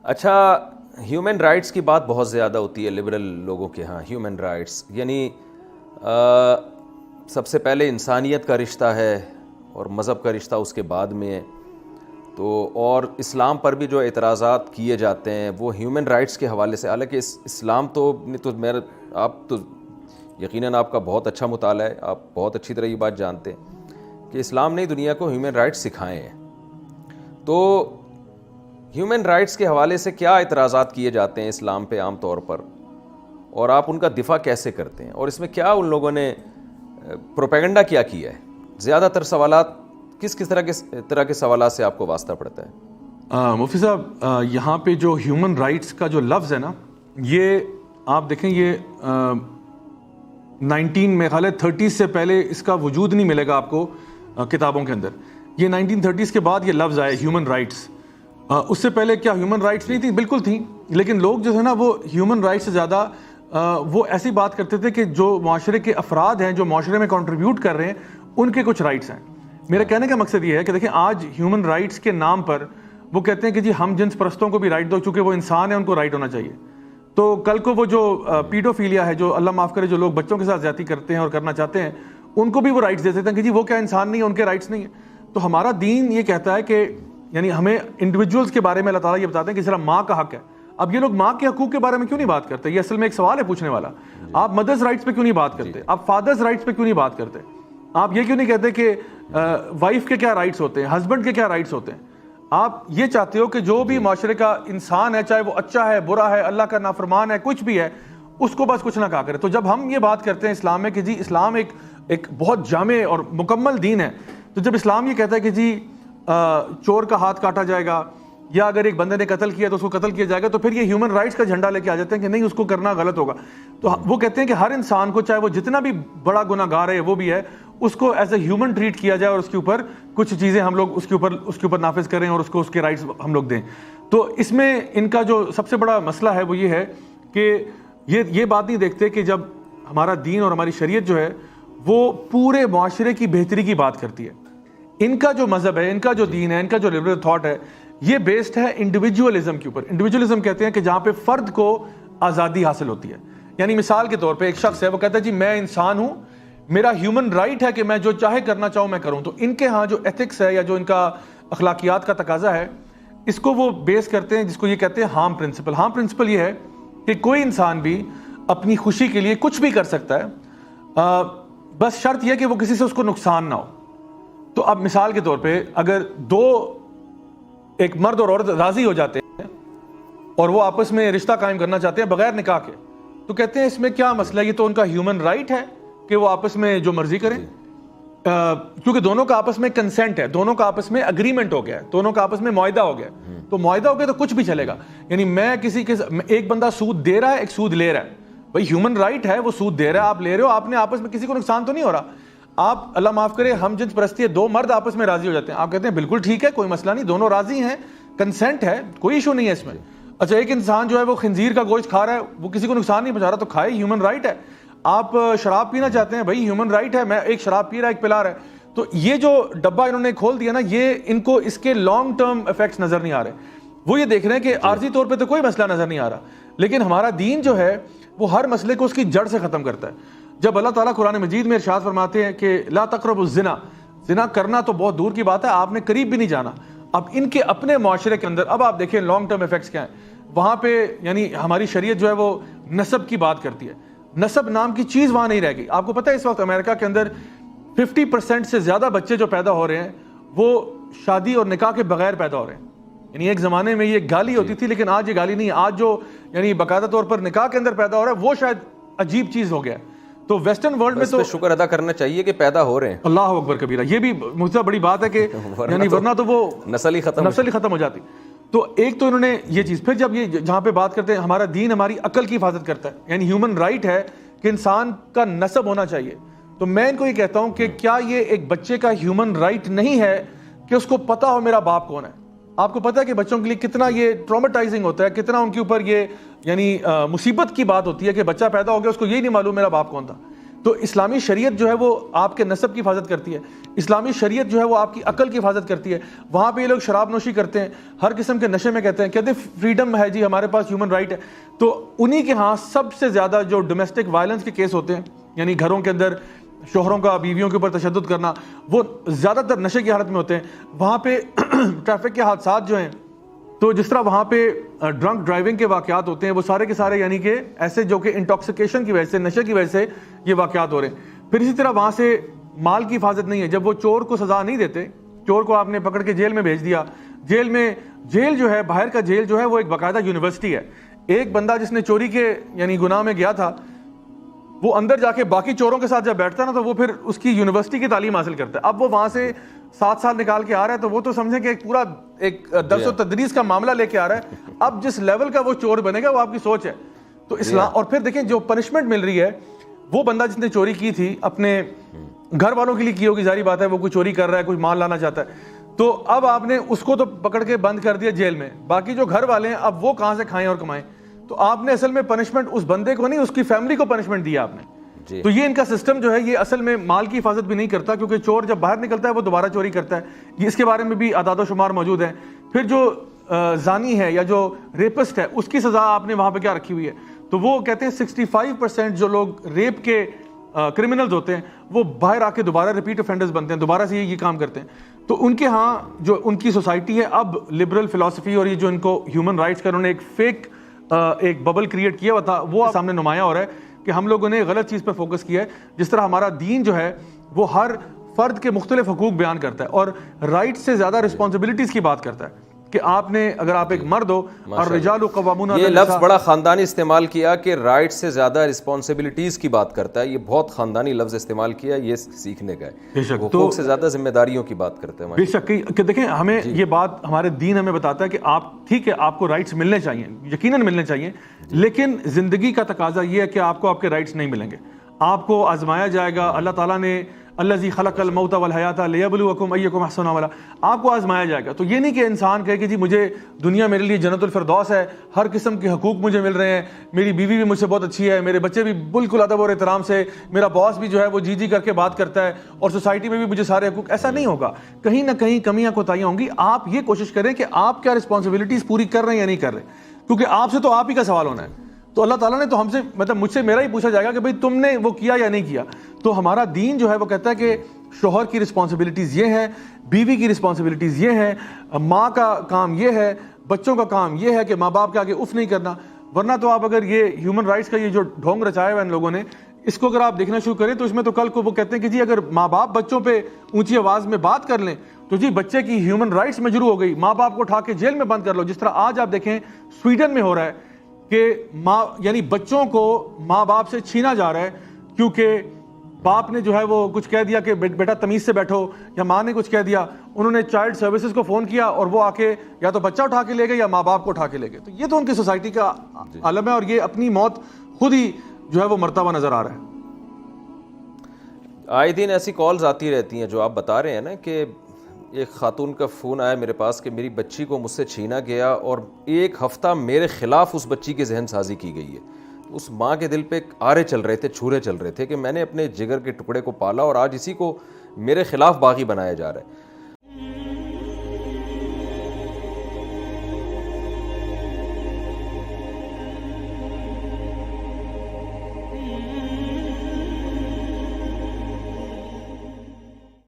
اچھا، human rights کی بات بہت زیادہ ہوتی ہے لبرل لوگوں کے ہاں. ہیومن رائٹس یعنی سب سے پہلے انسانیت کا رشتہ ہے اور مذہب کا رشتہ اس کے بعد میں ہے. تو اور اسلام پر بھی جو اعتراضات کیے جاتے ہیں وہ ہیومن رائٹس کے حوالے سے، حالانکہ اسلام تو میرا آپ تو یقیناً آپ کا بہت اچھا مطالعہ ہے، آپ بہت اچھی طرح یہ بات جانتے ہیں کہ اسلام نے دنیا کو ہیومن رائٹس سکھائے ہیں. تو ہیومن رائٹس کے حوالے سے کیا اعتراضات کیے جاتے ہیں اسلام پہ عام طور پر، اور آپ ان کا دفاع کیسے کرتے ہیں، اور اس میں کیا ان لوگوں نے پروپیگنڈا کیا ہے؟ زیادہ تر سوالات کس طرح کے سوالات سے آپ کو واسطہ پڑتا ہے؟ مفتی صاحب، یہاں پہ جو ہیومن رائٹس کا جو لفظ ہے نا، یہ آپ دیکھیں، یہ 1930 سے پہلے اس کا وجود نہیں ملے گا آپ کو کتابوں کے اندر. یہ 1930 کے بعد یہ لفظ آئے ہیومن رائٹس. اس سے پہلے کیا ہیومن رائٹس نہیں تھیں؟ بالکل تھیں، لیکن لوگ جو ہے نا وہ ہیومن رائٹس سے زیادہ وہ ایسی بات کرتے تھے کہ جو معاشرے کے افراد ہیں، جو معاشرے میں کنٹریبیوٹ کر رہے ہیں، ان کے کچھ رائٹس ہیں. میرا کہنے کا مقصد یہ ہے کہ دیکھیں، آج ہیومن رائٹس کے نام پر وہ کہتے ہیں کہ جی ہم جنس پرستوں کو بھی رائٹ دو، چونکہ وہ انسان ہیں، ان کو رائٹ ہونا چاہیے. تو کل کو وہ جو پیڈوفیلیا ہے، جو اللہ معاف کرے، جو لوگ بچوں کے ساتھ زیادتی کرتے ہیں اور کرنا چاہتے ہیں، ان کو بھی وہ رائٹس دے دیتے ہیں کہ جی وہ کیا انسان نہیں ہے، ان کے رائٹس نہیں ہیں. تو ہمارا دین یہ کہتا ہے کہ یعنی ہمیں انڈیویجولز کے بارے میں اللہ تعالیٰ یہ بتاتے ہیں کہ صرف ماں کا حق ہے. اب یہ لوگ ماں کے حقوق کے بارے میں کیوں نہیں بات کرتے؟ یہ اصل میں ایک سوال ہے پوچھنے والا. آپ مدرس رائٹس پہ کیوں نہیں بات کرتے؟ آپ فادرز رائٹس پہ کیوں نہیں بات کرتے؟ آپ یہ کیوں نہیں کہتے کہ وائف کے کیا رائٹس ہوتے ہیں، ہسبینڈ کے کیا رائٹس ہوتے ہیں؟ آپ یہ چاہتے ہو کہ جو بھی معاشرے کا انسان ہے، چاہے وہ اچھا ہے، برا ہے، اللہ کا نافرمان ہے، کچھ بھی ہے، اس کو بس کچھ نہ کہا کرے. تو جب ہم یہ بات کرتے ہیں اسلام میں کہ جی اسلام ایک بہت جامع اور مکمل دین ہے، تو جب اسلام یہ کہتا ہے کہ جی چور کا ہاتھ کاٹا جائے گا، یا اگر ایک بندے نے قتل کیا تو اس کو قتل کیا جائے گا، تو پھر یہ ہیومن رائٹس کا جھنڈا لے کے آ جاتے ہیں کہ نہیں، اس کو کرنا غلط ہوگا. تو وہ کہتے ہیں کہ ہر انسان کو، چاہے وہ جتنا بھی بڑا گناہ گار ہے وہ بھی ہے، اس کو ایز اے ہیومن ٹریٹ کیا جائے، اور اس کے اوپر کچھ چیزیں ہم لوگ اس کے اوپر نافذ کریں، اور اس کو اس کے رائٹس ہم لوگ دیں. تو اس میں ان کا جو سب سے بڑا مسئلہ ہے وہ یہ ہے کہ یہ بات نہیں دیکھتے کہ جب ہمارا دین اور ہماری شریعت جو ہے وہ پورے معاشرے کی بہتری کی بات کرتی ہے. ان کا جو مذہب ہے، ان کا جو دین ہے، ان کا جو لبرل تھاٹ ہے، یہ بیسڈ ہے انڈیویجولزم کے اوپر. انڈیویجولزم کہتے ہیں کہ جہاں پہ فرد کو آزادی حاصل ہوتی ہے. یعنی مثال کے طور پہ ایک شخص ہے، وہ کہتا ہے جی میں انسان ہوں، میرا ہیومن رائٹ ہے کہ میں جو چاہے کرنا چاہوں میں کروں. تو ان کے ہاں جو ایتھکس ہے، یا جو ان کا اخلاقیات کا تقاضا ہے، اس کو وہ بیس کرتے ہیں، جس کو یہ کہتے ہیں ہارم پرنسپل. ہارم پرنسپل یہ ہے کہ کوئی انسان بھی اپنی خوشی کے لیے کچھ بھی کر سکتا ہے، بس شرط یہ کہ وہ کسی سے اس کو نقصان نہ ہو. تو اب مثال کے طور پہ اگر ایک مرد اور عورت راضی ہو جاتے ہیں اور وہ آپس میں رشتہ قائم کرنا چاہتے ہیں بغیر نکاح کے، تو کہتے ہیں اس میں کیا مسئلہ ہے، یہ تو ان کا ہیومن رائٹ ہے کہ وہ آپس میں جو مرضی کریں، کیونکہ دونوں کا آپس میں کنسنٹ ہے، دونوں کا آپس میں اگریمنٹ ہو گیا ہے، دونوں کا آپس میں معاہدہ ہو گیا ہے. تو معاہدہ ہو گیا تو کچھ بھی چلے گا. یعنی میں کسی کے ایک بندہ سود دے رہا ہے، ایک سود لے رہا ہے، بھائی ہیومن رائٹ ہے، وہ سود دے رہا ہے، آپ لے رہے ہو، آپ نے آپس میں کسی کو نقصان تو نہیں ہو رہا. آپ اللہ معاف کرے ہم جنس پرستی ہے، دو مرد آپس میں راضی ہو جاتے ہیں، آپ کہتے ہیں بالکل ٹھیک ہے، کوئی مسئلہ نہیں، دونوں راضی ہیں، کنسنٹ ہے، کوئی ایشو نہیں ہے اس میں. اچھا، ایک انسان جو ہے وہ خنزیر کا گوشت کھا رہا ہے، وہ کسی کو نقصان نہیں پہنچا رہا، تو کھائے، ہیومن رائٹ ہے. آپ شراب پینا چاہتے ہیں، بھائی ہیومن رائٹ ہے، میں ایک شراب پی رہا ہے، ایک پلا رہا ہے. تو یہ جو ڈبہ انہوں نے کھول دیا نا، یہ ان کو اس کے لانگ ٹرم ایفیکٹس نظر نہیں آ رہے. وہ یہ دیکھ رہے ہیں کہ عارضی طور پہ تو کوئی مسئلہ نظر نہیں آ رہا، لیکن ہمارا دین جو ہے وہ ہر مسئلے کو اس کی جڑ سے ختم کرتا ہے. جب اللہ تعالیٰ قرآن مجید میں ارشاد فرماتے ہیں کہ لا تقربوا الزنا، زنا کرنا تو بہت دور کی بات ہے، آپ نے قریب بھی نہیں جانا. اب ان کے اپنے معاشرے کے اندر اب آپ دیکھیں لانگ ٹرم ایفیکٹس کیا ہیں. وہاں پہ یعنی ہماری شریعت جو ہے وہ نسب کی بات کرتی ہے، نسب نام کی چیز وہاں نہیں رہ گئی. آپ کو پتہ ہے اس وقت امریکہ کے اندر 50% سے زیادہ بچے جو پیدا ہو رہے ہیں وہ شادی اور نکاح کے بغیر پیدا ہو رہے ہیں. یعنی ایک زمانے میں یہ گالی ہوتی تھی، لیکن آج یہ گالی نہیں ہے. آج جو یعنی باقاعدہ طور پر نکاح کے اندر پیدا ہو رہا ہے وہ شاید عجیب چیز ہو گیا ہے. تو ویسٹرن ورلڈ میں تو شکر ادا کرنا چاہیے کہ پیدا ہو رہے ہیں. اللہ اکبر کبیرہ، یہ بھی مجھ سے بڑی بات ہے کہ یعنی ورنہ تو وہ نسل ہی ختم ہو جاتی. تو ایک تو انہوں نے یہ چیز، پھر جب یہ جہاں پہ بات کرتے ہیں ہمارا دین ہماری عقل کی حفاظت کرتا ہے، یعنی ہیومن رائٹ ہے کہ انسان کا نسب ہونا چاہیے. تو میں ان کو یہ کہتا ہوں کہ کیا یہ ایک بچے کا ہیومن رائٹ نہیں ہے کہ اس کو پتا ہو میرا باپ کون ہے؟ آپ کو پتا ہے کہ بچوں کے لیے کتنا یہ ٹرامیٹائزنگ ہوتا ہے، کتنا ان کے اوپر یہ یعنی مصیبت کی بات ہوتی ہے کہ بچہ پیدا ہو گیا، اس کو یہی نہیں معلوم میرا باپ کون تھا. تو اسلامی شریعت جو ہے وہ آپ کے نسب کی حفاظت کرتی ہے, اسلامی شریعت جو ہے وہ آپ کی عقل کی حفاظت کرتی ہے. وہاں پہ یہ لوگ شراب نوشی کرتے ہیں, ہر قسم کے نشے میں کہتے ہیں فریڈم ہے جی, ہمارے پاس ہیومن رائٹ ہے. تو انہی کے ہاں سب سے زیادہ جو ڈومیسٹک وائلنس کے کیس ہوتے ہیں, یعنی گھروں کے اندر شوہروں کا بیویوں کے اوپر تشدد کرنا, وہ زیادہ تر نشے کی حالت میں ہوتے ہیں. وہاں پہ ٹریفک کے حادثات جو ہیں, تو جس طرح وہاں پہ ڈرنک ڈرائیونگ کے واقعات ہوتے ہیں, وہ سارے کے سارے یعنی کہ ایسے جو کہ انٹاکسیکیشن کی وجہ سے, نشے کی وجہ سے یہ واقعات ہو رہے ہیں. پھر اسی طرح وہاں سے مال کی حفاظت نہیں ہے. جب وہ چور کو سزا نہیں دیتے, چور کو آپ نے پکڑ کے جیل میں بھیج دیا, جیل جو ہے, باہر کا جیل جو ہے وہ ایک باقاعدہ یونیورسٹی ہے. ایک بندہ جس نے چوری کے یعنی گناہ میں گیا تھا, وہ اندر جا کے باقی چوروں کے ساتھ جب بیٹھتا ہے نا, تو وہ پھر اس کی یونیورسٹی کی تعلیم حاصل کرتا ہے. اب وہ وہاں سے 7 سال نکال کے آ رہا ہے, تو وہ تو سمجھیں کہ ایک پورا ایک درس و تدریس کا معاملہ لے کے آ رہا ہے. اب جس لیول کا وہ چور بنے گا وہ آپ کی سوچ ہے. تو اسلام, اور پھر دیکھیں جو پنشمنٹ مل رہی ہے, وہ بندہ جس نے چوری کی تھی اپنے گھر والوں کے لیے کی ہوگی, ظاہری بات ہے, وہ کوئی چوری کر رہا ہے, کوئی مال لانا چاہتا ہے, تو اب آپ نے اس کو تو پکڑ کے بند کر دیا جیل میں, باقی جو گھر والے ہیں اب وہ کہاں سے کھائیں اور کمائیں. تو آپ نے اصل میں پنشمنٹ اس بندے کو نہیں, اس کی فیملی کو پنشمنٹ دیا آپ نے. تو یہ ان کا سسٹم جو ہے یہ اصل میں مال کی حفاظت بھی نہیں کرتا, کیونکہ چور جب باہر نکلتا ہے وہ دوبارہ چوری کرتا ہے. یہ اس کے بارے میں بھی اعداد و شمار موجود ہیں. پھر جو زانی ہے یا جو ریپسٹ ہے, اس کی سزا آپ نے وہاں پہ کیا رکھی ہوئی ہے, تو وہ کہتے ہیں 65% جو لوگ ریپ کے کرمنلز ہوتے ہیں وہ باہر آ کے دوبارہ ریپیٹ افینڈرز بنتے ہیں, دوبارہ سے یہ کام کرتے ہیں. تو ان کے ہاں جو ان کی سوسائٹی ہے, اب لبرل فلسفی اور یہ جو ان کو ہیومن رائٹس کا انہوں نے ایک فیک ایک ببل کریٹ کیا ہوا تھا, وہ سامنے نمایاں ہو رہا ہے کہ ہم لوگوں نے غلط چیز پہ فوکس کیا ہے. جس طرح ہمارا دین جو ہے وہ ہر فرد کے مختلف حقوق بیان کرتا ہے, اور رائٹ سے زیادہ رسپانسبلٹیز کی بات کرتا ہے کہ آپ نے, اگر آپ ایک مرد ہو, اور رجال قوامون علی النساء, یہ لفظ بڑا خاندانی استعمال کیا کہ رائٹ سے زیادہ رسپانسبلٹیز کی بات کرتا ہے. یہ بہت خاندانی لفظ استعمال کیا, یہ سیکھنے کا ہے. حقوق سے زیادہ ذمہ داریوں کی بات کرتے ہیں. بے شک کہ دیکھیں, ہمیں یہ بات ہمارے دین ہمیں بتاتا ہے کہ آپ ٹھیک ہے, آپ کو رائٹس ملنے چاہیے, یقیناً ملنے چاہیے, لیکن زندگی کا تقاضا یہ ہے کہ آپ کو آپ کے رائٹس نہیں ملیں گے, آپ کو آزمایا جائے گا. اللہ تعالیٰ نے الذی خلق الموت والحیات لیبلوکم ایکم احسن عملا, آپ کو آزمایا جائے گا. تو یہ نہیں کہ انسان کہے کہ جی مجھے دنیا میرے لیے جنت الفردوس ہے, ہر قسم کے حقوق مجھے مل رہے ہیں, میری بیوی بھی مجھ سے بہت اچھی ہے, میرے بچے بھی بالکل ادب اور احترام سے, میرا باس بھی جو ہے وہ جی کر کے بات کرتا ہے, اور سوسائٹی میں بھی مجھے سارے حقوق. ایسا نہیں ہوگا, کہیں نہ کہیں کمیاں کوتاہیاں ہوں گی. آپ یہ کوشش کریں کہ آپ کیا رسپانسبلٹیز پوری کر رہے ہیں یا نہیں کر رہے, کیونکہ آپ سے تو آپ ہی کا سوال ہونا ہے. تو اللہ تعالیٰ نے تو ہم سے, مطلب مجھ سے میرا ہی پوچھا جائے گا کہ بھئی تم نے وہ کیا یا نہیں کیا. تو ہمارا دین جو ہے وہ کہتا ہے کہ شوہر کی رسپانسبلٹیز یہ ہیں, بیوی کی رسپانسبلٹیز یہ ہیں, ماں کا کام یہ ہے, بچوں کا کام یہ ہے کہ ماں باپ کے آگے اف نہیں کرنا. ورنہ تو آپ اگر یہ ہیومن رائٹس کا یہ جو ڈھونگ رچایا ہوا ہے ان لوگوں نے, اس کو اگر آپ دیکھنا شروع کریں تو اس میں تو کل کو وہ کہتے ہیں کہ جی اگر ماں باپ بچوں پہ اونچی آواز میں بات کر لیں تو جی بچے کی ہیومن رائٹس مجروح ہو گئی, ماں باپ کو اٹھا کے جیل میں بند کر لو. جس طرح آج آپ دیکھیں سویڈن میں ہو رہا ہے کہ ماں یعنی بچوں کو ماں باپ سے چھینا جا رہا ہے, کیونکہ باپ نے جو ہے وہ کچھ کہہ دیا کہ بیٹا تمیز سے بیٹھو, یا ماں نے کچھ کہہ دیا, انہوں نے چائلڈ سروسز کو فون کیا اور وہ آ کے یا تو بچہ اٹھا کے لے گئے یا ماں باپ کو اٹھا کے لے گئے. تو یہ تو ان کی سوسائٹی کا عالم ہے, اور یہ اپنی موت خود ہی جو ہے وہ مرتا ہوا نظر آ رہا ہے. آئے دن ایسی کالز آتی رہتی ہیں جو آپ بتا رہے ہیں نا, کہ ایک خاتون کا فون آیا میرے پاس کہ میری بچی کو مجھ سے چھینا گیا اور 1 ہفتہ میرے خلاف اس بچی کی ذہن سازی کی گئی ہے. اس ماں کے دل پہ آرے چل رہے تھے, چھورے چل رہے تھے کہ میں نے اپنے جگر کے ٹکڑے کو پالا اور آج اسی کو میرے خلاف باغی بنایا جا رہا ہے.